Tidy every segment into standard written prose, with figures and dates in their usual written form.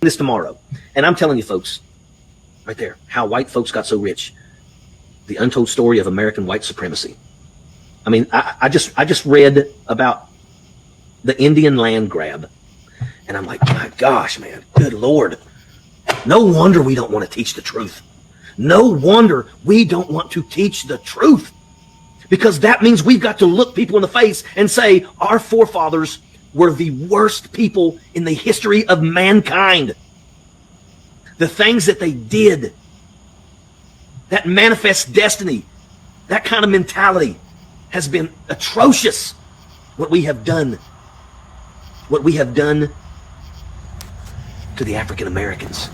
this tomorrow. And I'm telling you folks, right there, how white folks got so rich. The untold story of American white supremacy. I mean, I just read about the Indian land grab. And I'm like, my gosh, man, good Lord. No wonder we don't want to teach the truth. No wonder we don't want to teach the truth. Because that means we've got to look people in the face and say, our forefathers were the worst people in the history of mankind. The things that they did, that manifest destiny, that kind of mentality has been atrocious. What we have done to the African Americans.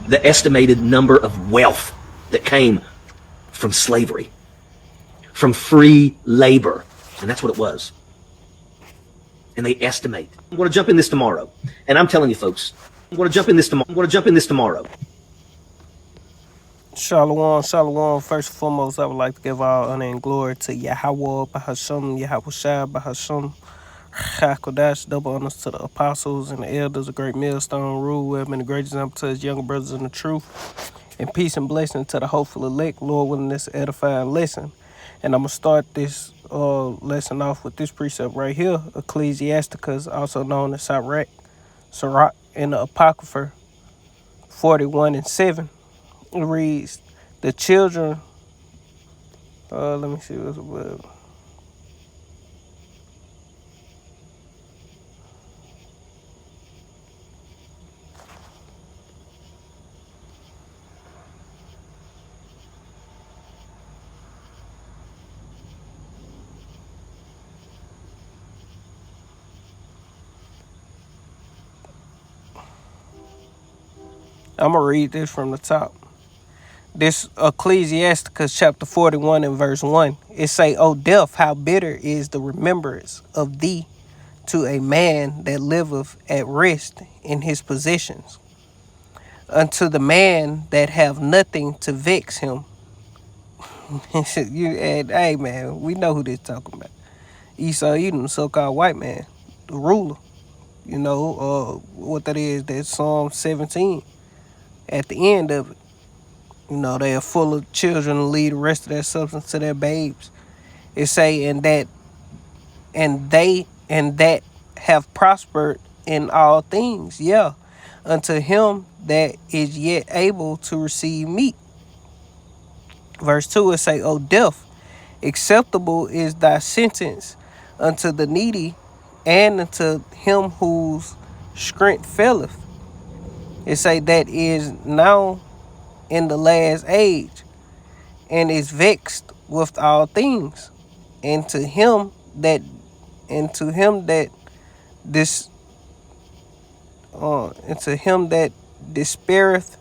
The estimated number of wealth that came from slavery, from free labor, and that's what it was. And they estimate. I'm going to jump in this tomorrow, and I'm telling you folks, I'm going to jump in this tomorrow. Shalom, shalom. First and foremost, I would like to give all honor and glory to Yahweh, Bahasham, Yahweh Shai, Bahasham, Hakodash. Double honors to the apostles and the elders of Great Millstone Rule, who have been a great example to his younger brothers in the truth. And peace and blessing to the hopeful elect, Lord willing, this edifying lesson. And I'm going to start this lesson off with this precept right here, Ecclesiasticus, also known as Sirach in the Apocrypha 41:7. It reads, the children, let me see what's above. I'm going to read this from the top. This Ecclesiasticus chapter 41 and verse 1. It say, O death, how bitter is the remembrance of thee to a man that liveth at rest in his possessions, unto the man that have nothing to vex him. Hey man, we know who this talking about. Esau Edom, the so-called white man, the ruler. You know, what that is, that's Psalm 17. At the end of it, you know, they are full of children to lead the rest of their substance to their babes. It say, and that have prospered in all things, yeah, unto him that is yet able to receive meat. Verse 2, it say, O death, acceptable is thy sentence unto the needy and unto him whose strength faileth. It say that is now in the last age, and is vexed with all things, and to him that despaireth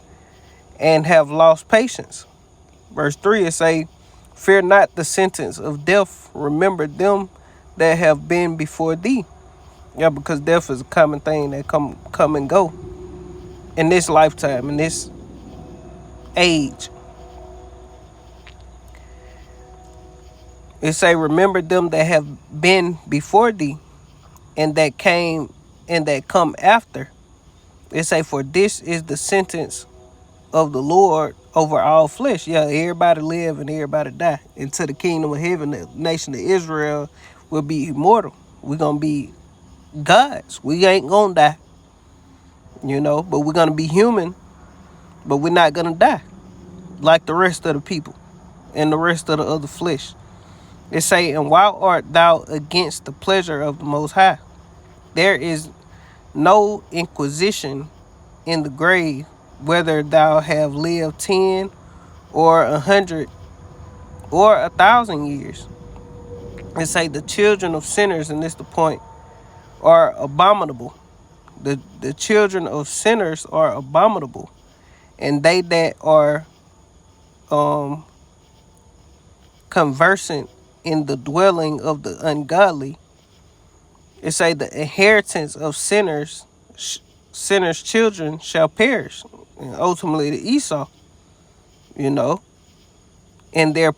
and have lost patience. Verse 3, it say, fear not the sentence of death, remember them that have been before thee. Yeah, because death is a common thing that come and go in this lifetime, in this age. It say, remember them that have been before thee, and that came and that come after. It say, for this is the sentence of the Lord over all flesh. Yeah, everybody live and everybody die. Into the kingdom of heaven, the nation of Israel will be immortal. We're going to be gods. We ain't going to die. You know, but we're going to be human, but we're not going to die like the rest of the people and the rest of the other flesh. It say, and why art thou against the pleasure of the Most High? There is no inquisition in the grave, whether thou have lived 10 or 100 or 1,000 years. It say the children of sinners, and this the point, are abominable. The children of sinners are abominable, and they that are conversant in the dwelling of the ungodly. It say the inheritance of sinners children shall perish, and ultimately the Esau. You know, in their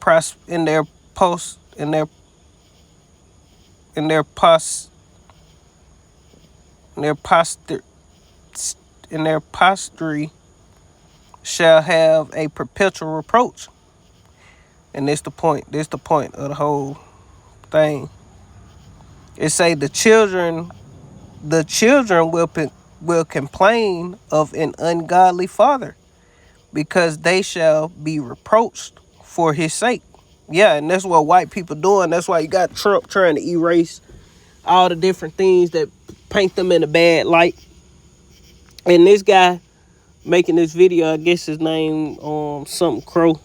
posterity shall have a perpetual reproach. And that's the point. That's the point of the whole thing. It say the children will complain of an ungodly father, because they shall be reproached for his sake. Yeah, and that's what white people doing. That's why you got Trump trying to erase all the different things that paint them in a bad light. And this guy making this video, I guess his name something Crow.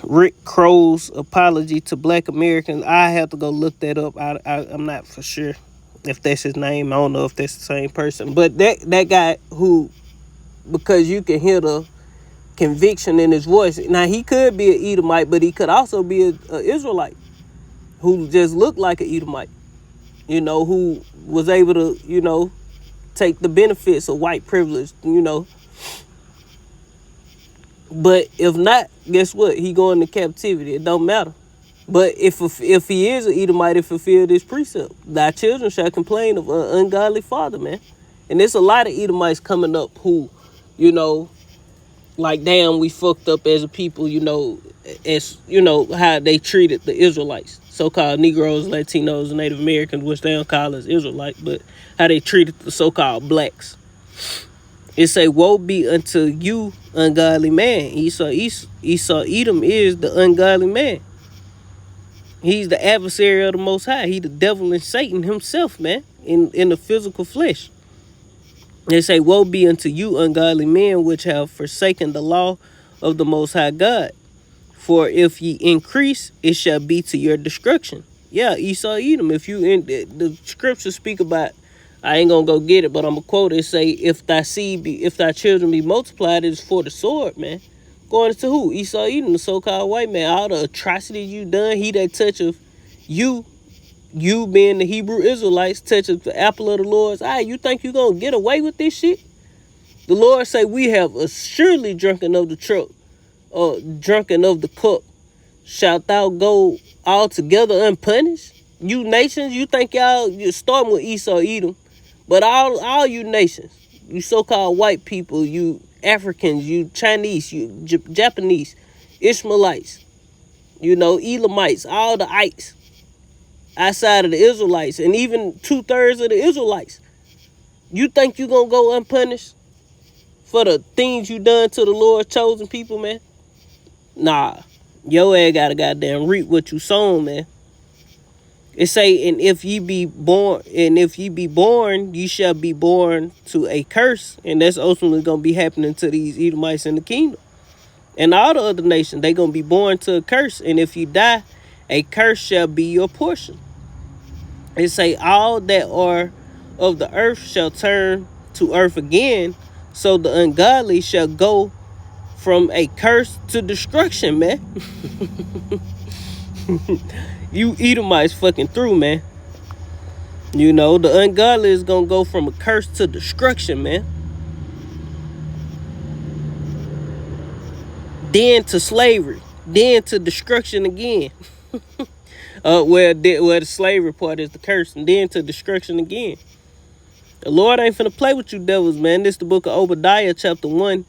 Rick Crow's apology to Black Americans. I have to go look that up. I'm not for sure if that's his name. I don't know if that's the same person. But that guy who, because you can hear the conviction in his voice. Now, he could be an Edomite, but he could also be an Israelite who just looked like an Edomite, you know, who was able to, you know, take the benefits of white privilege, you know. But if not, guess what? He going to captivity. It don't matter. But if he is an Edomite, he fulfill this precept. Thy children shall complain of an ungodly father, man. And there's a lot of Edomites coming up who, you know, like, damn, we fucked up as a people, you know, as, you know, how they treated the Israelites. So-called Negroes, Latinos, and Native Americans, which they don't call as Israelite, but how they treated the so-called blacks. It say, woe be unto you, ungodly man. Esau Edom is the ungodly man. He's the adversary of the Most High. He the devil and Satan himself, man, in the physical flesh. They say, woe be unto you, ungodly men, which have forsaken the law of the Most High God. For if ye increase, it shall be to your destruction. Yeah, Esau Edom. If you in the scriptures speak about, I ain't gonna go get it, but I'm gonna quote it. Say, if thy children be multiplied, it is for the sword, man. Going to who? Esau Edom, the so-called white man. All the atrocities you done, he that toucheth you being the Hebrew Israelites, toucheth the apple of the Lord's eye. You think you gonna get away with this shit? The Lord say, we have surely drunken of the drunken of the cup. Shalt thou go altogether unpunished? You nations, you think you're starting with Esau Edom, but all you nations, you so-called white people, you Africans, you Chinese, you Japanese, Ishmaelites, you know, Elamites, all the ites outside of the Israelites, and even 2/3 of the Israelites, you think you gonna go unpunished for the things you done to the Lord's chosen people, man? Nah, your ass gotta goddamn reap what you sown, man. It say, and if ye be born, ye shall be born to a curse, and that's ultimately gonna be happening to these Edomites in the kingdom. And all the other nations, they gonna be born to a curse, and if you die, a curse shall be your portion. It say, all that are of the earth shall turn to earth again, so the ungodly shall go from a curse to destruction, man. You Edomites fucking through, man. You know, the ungodly is gonna go from a curse to destruction, man. Then to slavery. Then to destruction again. Where the slavery part is the curse, and then to destruction again. The Lord ain't finna play with you devils, man. This is the book of Obadiah, chapter 1.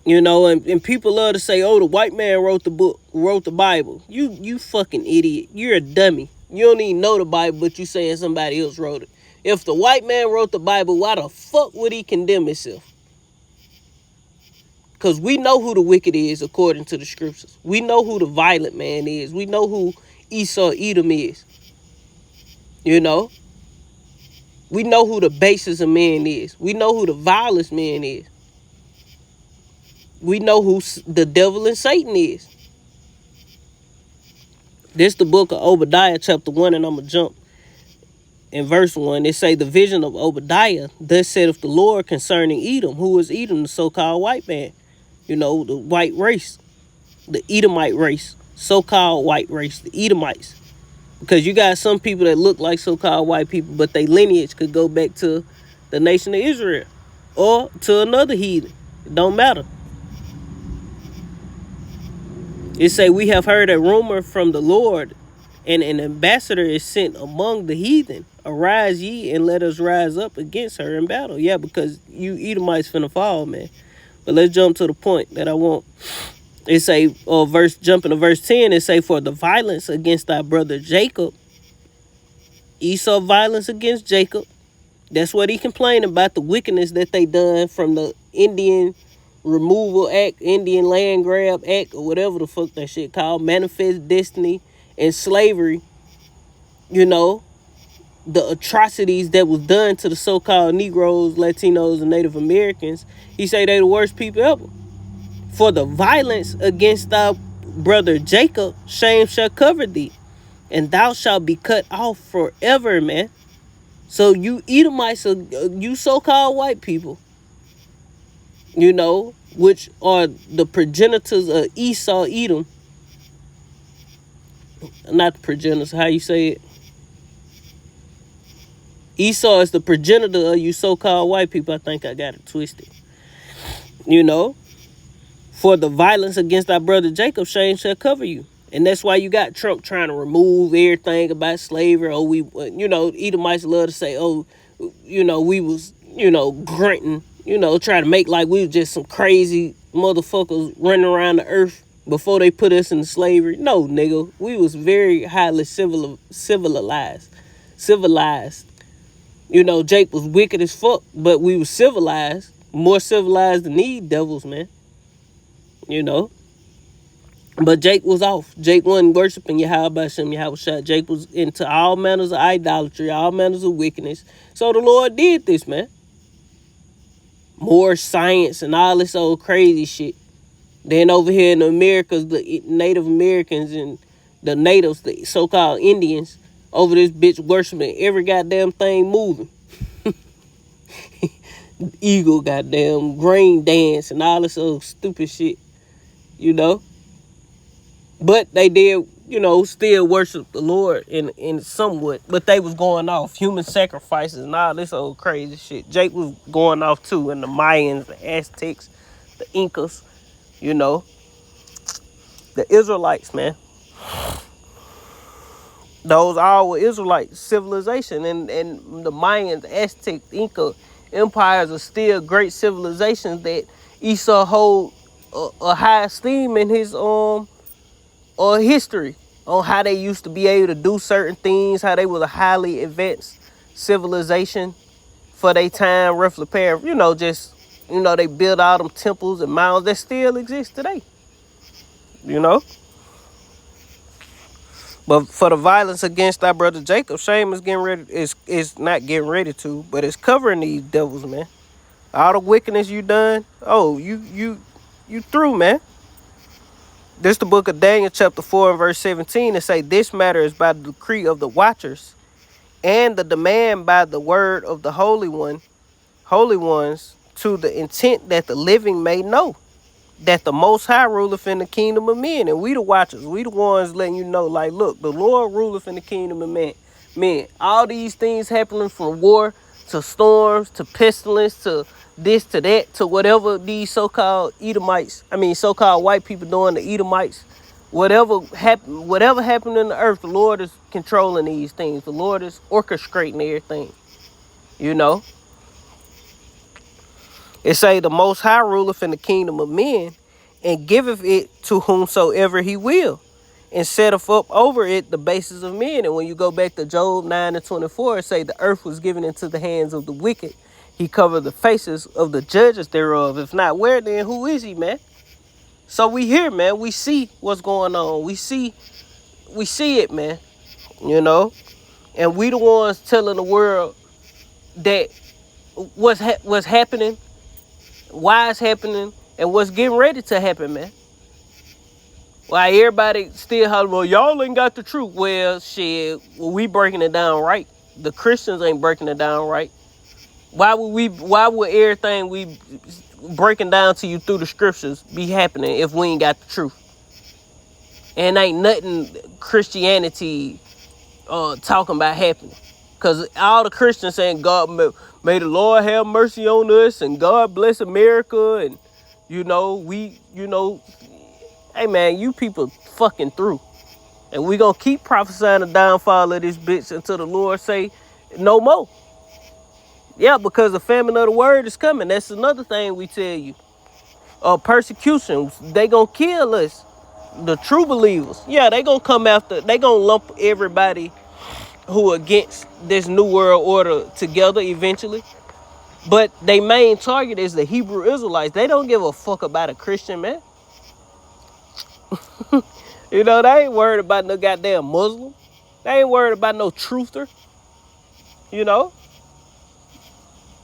You know, and people love to say, oh, the white man wrote the Bible. You fucking idiot. You're a dummy. You don't even know the Bible, but you saying somebody else wrote it. If the white man wrote the Bible, why the fuck would he condemn himself? Because we know who the wicked is according to the scriptures. We know who the violent man is. We know who Esau Edom is. You know? We know who the basest of men is. We know who the vilest man is. We know who the devil and Satan is. This the book of Obadiah, chapter 1, and I'm going to jump in verse 1. It say, the vision of Obadiah, thus saith the Lord concerning Edom. Who is Edom? The so-called white man. You know, the white race. The Edomite race. So-called white race. The Edomites. Because you got some people that look like so-called white people, but their lineage could go back to the nation of Israel. Or to another heathen. It don't matter. It say, we have heard a rumor from the Lord, and an ambassador is sent among the heathen. arise ye and let us rise up against her in battle. Yeah, because you Edomites finna fall, man. But let's jump to the point that I want. It say, jumping to verse 10, it say, for the violence against thy brother Jacob, Esau violence against Jacob. That's what he complained about, the wickedness that they done from the Indian Removal Act, Indian Land Grab Act, or whatever the fuck that shit called, Manifest Destiny, and slavery. You know, the atrocities that was done to the so-called Negroes, Latinos, and Native Americans. He say they the worst people ever. For the violence against thy brother Jacob, shame shall cover thee, and thou shalt be cut off forever, man. So you Edomites, you so-called white people, you know, which are the progenitors of Esau, Edom. Not the progenitors, how you say it? Esau is the progenitor of you so-called white people. I think I got it twisted. You know, for the violence against our brother Jacob, shame shall cover you. And that's why you got Trump trying to remove everything about slavery. Oh, Edomites love to say, oh, we was, grunting, trying to make like we was just some crazy motherfuckers running around the earth before they put us in slavery. No, nigga, we was very highly civilized. Jake was wicked as fuck, but we was civilized. More civilized than these devils, man. But Jake was off. Jake wasn't worshiping Yahweh Hashem, Yahweh Shah. Jake was into all manners of idolatry, all manners of wickedness. So the Lord did this, man. More science and all this old crazy shit. Then over here in the Americas, the Native Americans and the natives, the so-called Indians, over this bitch worshiping every goddamn thing moving. Eagle goddamn grain dance and all this old stupid shit, But they did, still worship the Lord in somewhat. But they was going off human sacrifices and all this old crazy shit. Jake was going off too, and the Mayans, the Aztecs, the Incas, the Israelites, man. Those all were Israelite civilization, and the Mayans, Aztec, Inca empires are still great civilizations that Esau hold a high esteem in his history on how they used to be able to do certain things, how they was a highly advanced civilization for their time, roughly pair. They built all them temples and mounds that still exist today. But for the violence against our brother Jacob, shame is getting ready. Is not getting ready to, but it's covering these devils, man. All the wickedness you done. Oh, you through, man. This the book of Daniel, chapter 4 and verse 17. It say, this matter is by the decree of the watchers, and the demand by the word of the holy ones, to the intent that the living may know that the Most High ruleth in the kingdom of men. And we the watchers, we the ones letting you know, like, look, the Lord ruleth in the kingdom of men. All these things happening, from war to storms to pestilence to this to that to whatever these so-called so-called white people doing, the Edomites, whatever happened in the earth, the Lord is controlling these things. The Lord is orchestrating everything. It say the Most High ruleth in the kingdom of men, and giveth it to whomsoever he will, and setteth up over it the bases of men. And when you go back to Job 9 and 24, it say the earth was given into the hands of the wicked. He covered the faces of the judges thereof. If not where, then who is he, man? So we here, man. We see what's going on. We see it, man. And we the ones telling the world that what's happening, why it's happening, and what's getting ready to happen, man. Why everybody still hollering, well, y'all ain't got the truth. Well, shit, we breaking it down right. The Christians ain't breaking it down right. Why would everything we breaking down to you through the scriptures be happening if we ain't got the truth? And ain't nothing Christianity talking about happening. Because all the Christians saying, God, may the Lord have mercy on us, and God bless America, and hey man, you people fucking through. And we gonna keep prophesying the downfall of this bitch until the Lord say, No more. Yeah, because the famine of the word is coming. That's another thing we tell you. Persecution, they gonna kill us. The true believers, yeah, they gonna come after. They gonna lump everybody who against this new world order together eventually. But they main target is the Hebrew Israelites. They don't give a fuck about a Christian, man. You know, they ain't worried about no goddamn Muslim. They ain't worried about no truther. You know,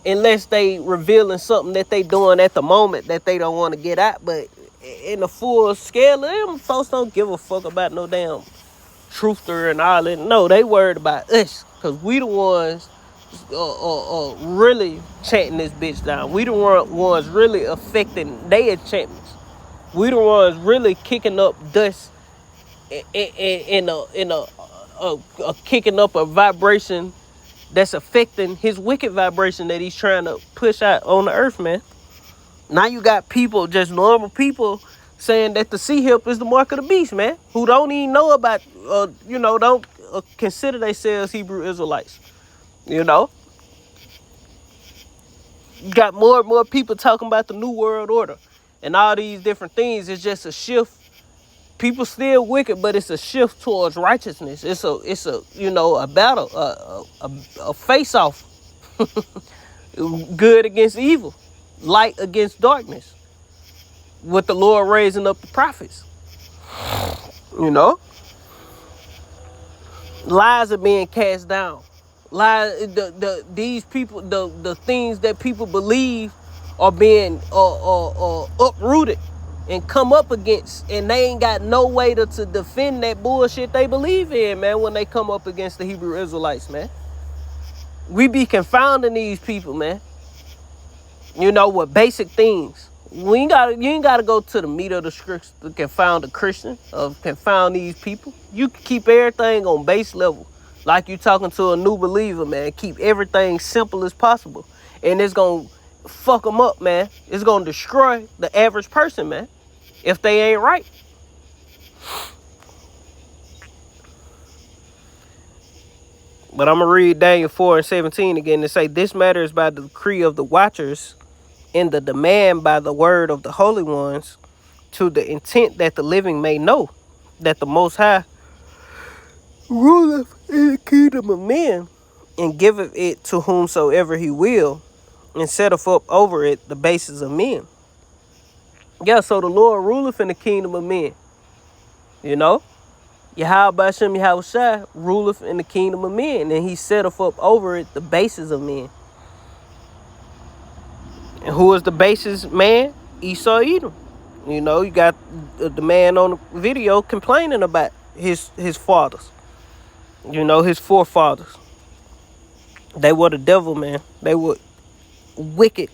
unless they revealing something that they doing at the moment that they don't want to get out. But in the full scale of them, folks don't give a fuck about no damn truther and all that. No, they worried about us, because we the ones really chanting this bitch down. We the ones really affecting their enchantments. We the ones really kicking up dust in a kicking up a vibration that's affecting his wicked vibration that he's trying to push out on the earth, man. Now you got people, just normal people, saying that the sea hip is the mark of the beast, man, who don't even know about, don't consider themselves Hebrew Israelites. You know, you got more and more people talking about the New World Order and all these different things. It's just a shift. People still wicked, but it's a shift towards righteousness. It's a a battle, a face off. Good against evil, light against darkness, with the Lord raising up the prophets. You know, lies are being cast down. Lies, these people, the things that people believe are being uprooted and come up against, and they ain't got no way to defend that bullshit they believe in, man. When they come up against the Hebrew Israelites, man, we be confounding these people, man. You know, with basic things. You ain't gotta go to the meat of the scripture to confound a Christian or confound these people. You can keep everything on base level, like you talking to a new believer, man. Keep everything simple as possible, and it's gonna fuck them up, man. It's gonna destroy the average person, man, if they ain't right. But I'm gonna read Daniel 4:17 again and say, this matter is by the decree of the watchers, in the demand by the word of the holy ones, to the intent that the living may know that the Most High ruleth in the kingdom of men, and giveth it to whomsoever he will, and setteth up over it the bases of men. Yeah, so the Lord ruleth in the kingdom of men. You know, Yahweh Shem Yahushua ruleth in the kingdom of men, and he setteth up over it the bases of men. And who is the basis man? Esau Edom. You know, you got the man on the video complaining about his fathers. You know, his forefathers. They were the devil, man. They were wicked.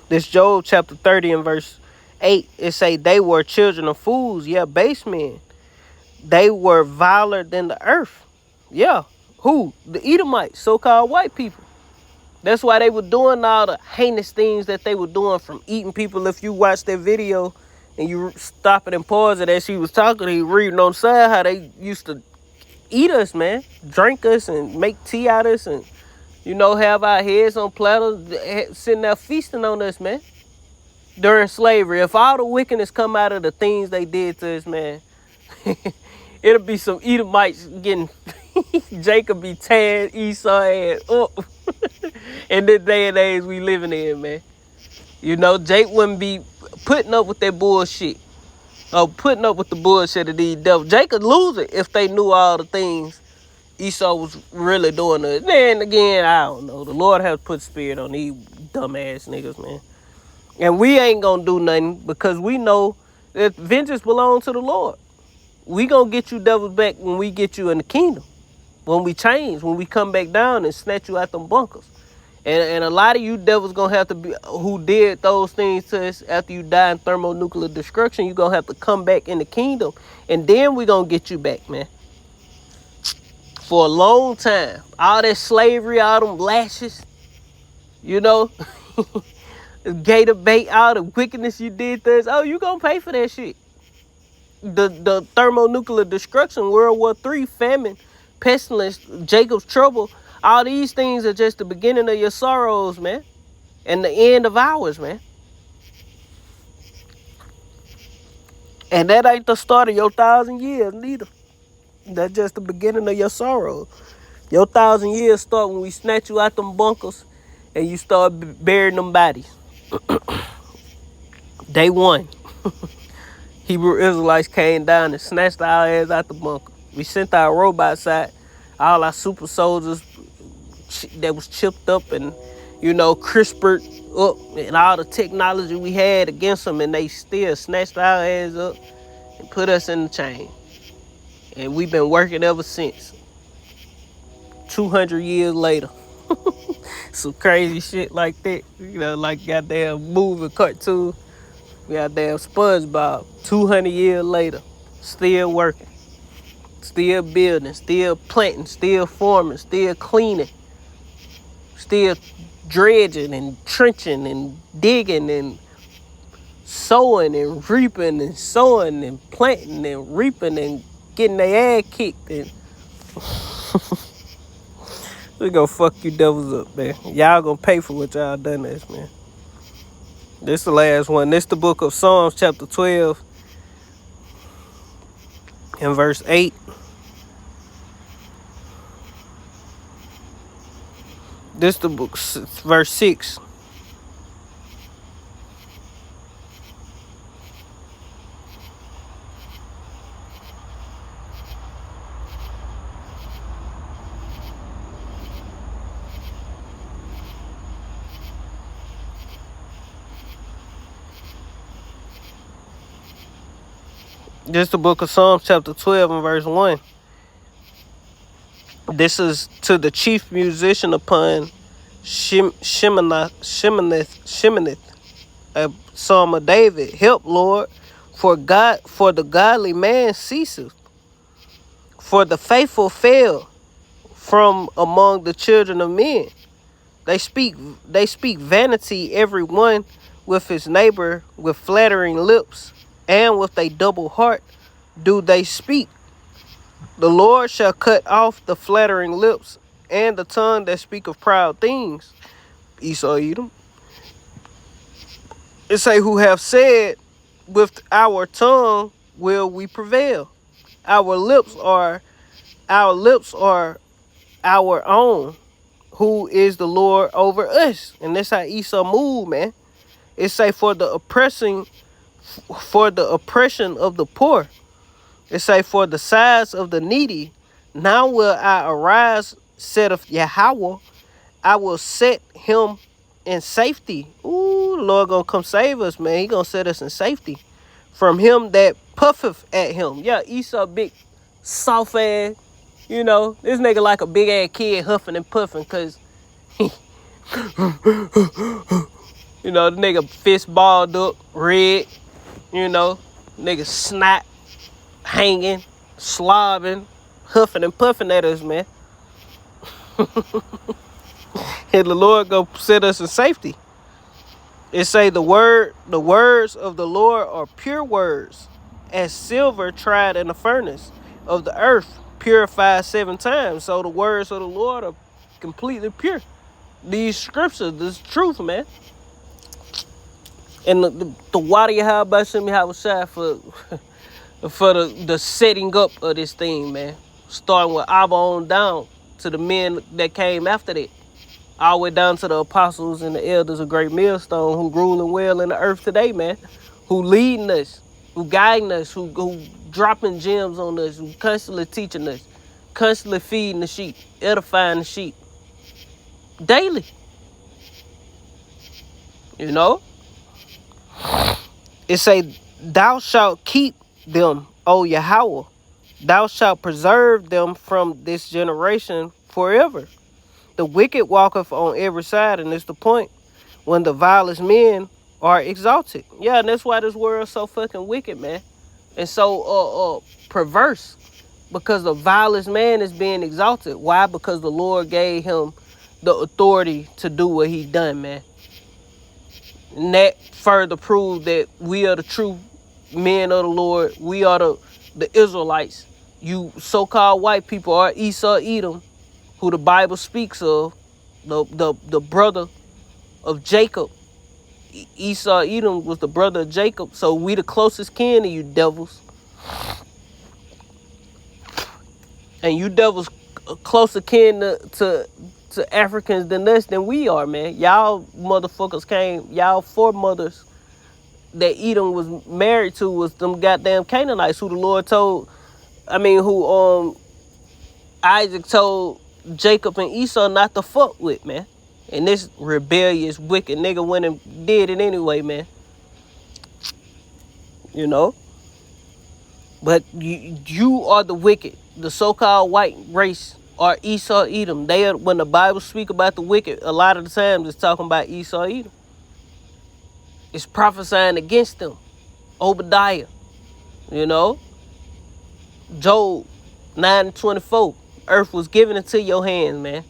This Job chapter 30 and verse 8, it say they were children of fools. Yeah, base men. They were viler than the earth. Yeah. Who? The Edomites, so-called white people. That's why they were doing all the heinous things that they were doing, from eating people. If you watch that video and you stop it and pause it as she was talking, he reading on the side how they used to eat us, man. Drink us and make tea out of us, and, you know, have our heads on platters, sitting there feasting on us, man. During slavery. If all the wickedness come out of the things they did to us, man, it'll be some Edomites getting Jacob be tearing Esau ass up. In this day and age we living in, man. You know, Jake wouldn't be putting up with that bullshit, or putting up with the bullshit of these devils. Jake could lose it if they knew all the things Esau was really doing to it. Then again, I don't know. The Lord has put spirit on these dumbass niggas, man. And we ain't gonna do nothing, because we know that vengeance belongs to the Lord. We gonna get you devils back when we get you in the kingdom. When we change, when we come back down and snatch you out them bunkers. And a lot of you devils gonna have to be, who did those things to us after you die in thermonuclear destruction, you gonna have to come back in the kingdom. And then we gonna get you back, man. For a long time. All that slavery, all them lashes, you know, gator bait, all the wickedness you did to us. Oh, you gonna pay for that shit. The thermonuclear destruction, World War III, famine, pestilence, Jacob's trouble, All these things are just the beginning of your sorrows, man. And the end of ours, man. And that ain't the start of your 1,000 years, neither. That's just the beginning of your sorrows. Your 1,000 years start when we snatch you out them bunkers and you start burying them bodies. Day one. Hebrew Israelites came down and snatched our ass out the bunker. We sent our robots out, all our super soldiers that was chipped up and, CRISPR'd up, and all the technology we had against them, and they still snatched our ass up and put us in the chain. And we've been working ever since. 200 years later. Some crazy shit like that. Like goddamn movie cartoon. Goddamn SpongeBob. 200 years later. Still working. Still building. Still planting. Still forming. Still cleaning. Still dredging and trenching and digging and sowing and reaping and sowing and planting and reaping and getting their ass kicked. And we gonna fuck you devils up, man. Y'all gonna pay for what y'all done this, man. This the last one. This the book of Psalms, chapter 12 and verse 8. This the book, verse 6. This the book of Psalms, chapter 12 and verse 1. This is to the chief musician upon Sheminith, a psalm of David. Help, Lord, for the godly man ceaseth, for the faithful fail from among the children of men. They speak vanity, every one with his neighbor, with flattering lips, and with a double heart do they speak. The Lord shall cut off the flattering lips and the tongue that speak of proud things. Esau, Edom. It say, who have said, with our tongue will we prevail. Our lips are our own. Who is the Lord over us? And that's how Esau moved, man. It say, for the oppression of the poor. It say, for the size of the needy, now will I arise, saith Yahweh. I will set him in safety. Ooh, the Lord gonna come save us, man. He gonna set us in safety from him that puffeth at him. Yeah, Esau, big, soft ass. This nigga like a big ass kid huffing and puffing, cause the nigga fist balled up, red. Nigga snot hanging, slobbing, huffing and puffing at us, man. And the Lord go set us in safety. It say the words of the Lord are pure words, as silver tried in the furnace of the earth, purified 7 times. So the words of the Lord are completely pure. These scriptures, this truth, man. And the water Yahweh Shem Yahweh Shai for the setting up of this thing, man. Starting with Abba on down to the men that came after that. All the way down to the apostles and the elders of Great Millstone who ruling well in the earth today, man. Who leading us, who guiding us, who dropping gems on us, who constantly teaching us, constantly feeding the sheep, edifying the sheep. Daily. It say, thou shalt keep them, O Yahweh. Thou shalt preserve them from this generation forever. The wicked walketh on every side, and it's the point, when the vilest men are exalted. Yeah, and that's why this world's so fucking wicked, man. And so perverse. Because the vilest man is being exalted. Why? Because the Lord gave him the authority to do what he done, man. And that further proved that we are the true men of the Lord. We are the Israelites. You so-called white people are Esau, Edom. who the Bible speaks of, the brother of Jacob. Esau, Edom was the brother of Jacob. So we the closest kin to you devils. And you devils closer kin to Africans than us than we are, man. Y'all motherfuckers came, y'all foremothers that Edom was married to was them goddamn Canaanites who the Lord told, who Isaac told Jacob and Esau not to fuck with, man. And this rebellious, wicked nigga went and did it anyway, man. You know? But you are the wicked. The so-called white race are Esau, Edom. They are, when the Bible speak about the wicked, a lot of the times it's talking about Esau, Edom. It's prophesying against them. Obadiah, you know? Job 9:24. Earth was given into your hands, man.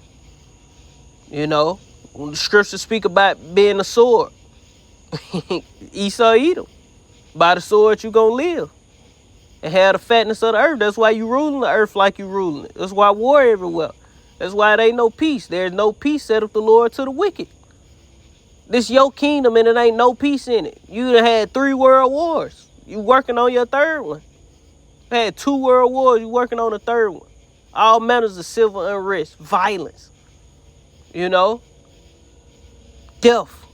You know? When the scriptures speak about being a sword, Esau, Edom. By the sword you gonna live. And have the fatness of the earth. That's why you ruling the earth like you ruling it. That's why war everywhere. That's why it ain't no peace. There's no peace, saith the Lord to the wicked. This your kingdom and it ain't no peace in it. You done had 3 world wars. You working on your 3rd one. You had 2 world wars. You working on the 3rd one. All manners of civil unrest, violence. You know? Death.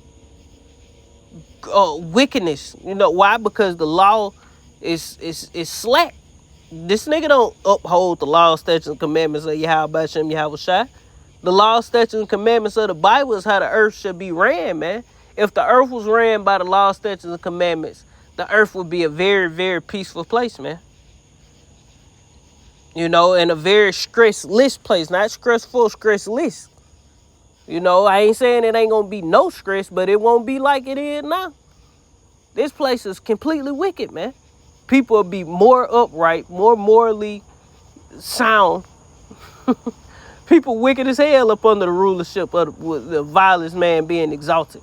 Wickedness. You know why? Because the law is slack. This nigga don't uphold the law, statutes, and commandments of Yahweh Shem Yahweh Shai. The law, statutes, and commandments of the Bible is how the earth should be ran, man. If the earth was ran by the law, statutes, and commandments, the earth would be a very, very peaceful place, man. You know, and a very stressless place. Not stressful, stressless. You know, I ain't saying it ain't gonna be no stress, but it won't be like it is now. This place is completely wicked, man. People will be more upright, more morally sound. People wicked as hell up under the rulership of the vilest man being exalted.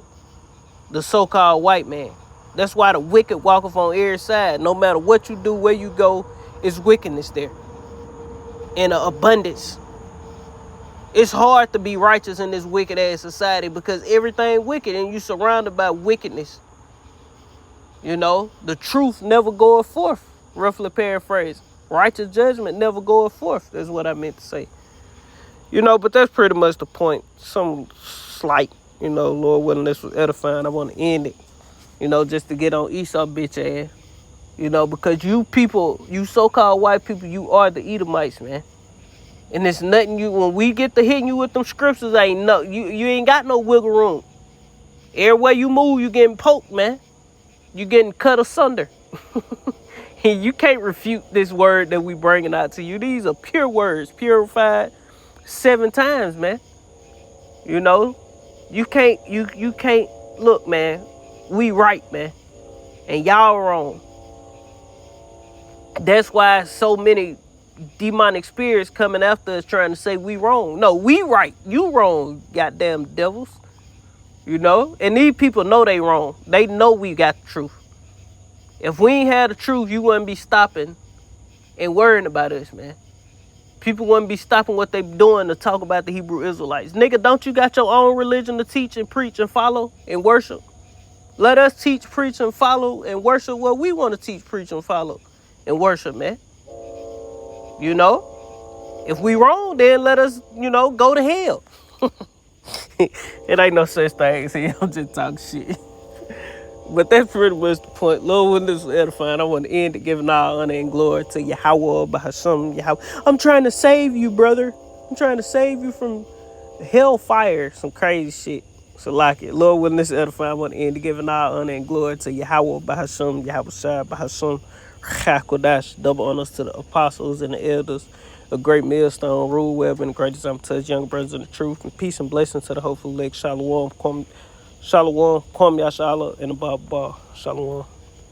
The so-called white man. That's why the wicked walketh on every side. No matter what you do, where you go, it's wickedness there. In an abundance. It's hard to be righteous in this wicked ass society because everything wicked and you surrounded by wickedness. You know, the truth never goeth forth. Roughly paraphrased. Righteous judgment never goeth forth. That's what I meant to say. You know, but that's pretty much the point. Some slight, you know, Lord willing, this was edifying. I want to end it. You know, just to get on Esau bitch ass. You know, because you people, you so-called white people, you are the Edomites, man. And it's nothing you, when we get to hitting you with them scriptures, ain't no, you ain't got no wiggle room. Everywhere you move, you getting poked, man. You getting cut asunder. And you can't refute this word that we bringing out to you. These are pure words, purified 7 times, man. You know, you can't, look, man, we right, man. And y'all wrong. That's why so many demonic spirits coming after us trying to say we wrong. No, we right. You wrong, goddamn devils. You know? And these people know they wrong. They know we got the truth. If we ain't had the truth, you wouldn't be stopping and worrying about us, man. People wouldn't be stopping what they doing to talk about the Hebrew Israelites. Nigga, don't you got your own religion to teach and preach and follow and worship? Let us teach, preach, and follow and worship what we want to teach, preach, and follow and worship, man. You know? If we wrong, then let us, you know, go to hell. It ain't no such thing as hell. I'm just talking shit. But that's pretty much the point. Lord, when this was edifying, I want to end it giving all honor and glory to Yahweh, Bahasham, Yahweh. I'm trying to save you, brother. I'm trying to save you from hellfire, some crazy shit. So like it. Lord, when this is edifying, I want to end it giving all honor and glory to Yahweh, Bahasham, Yahweh Shai, Bahasham, Chakodash. Double honors to the apostles and the elders. A great millstone, rule web, and the greatest I'm touch young brothers in the truth. And peace and blessings to the hopeful leg. Shalom, Kwam Yashala, and the Baba. Shalom.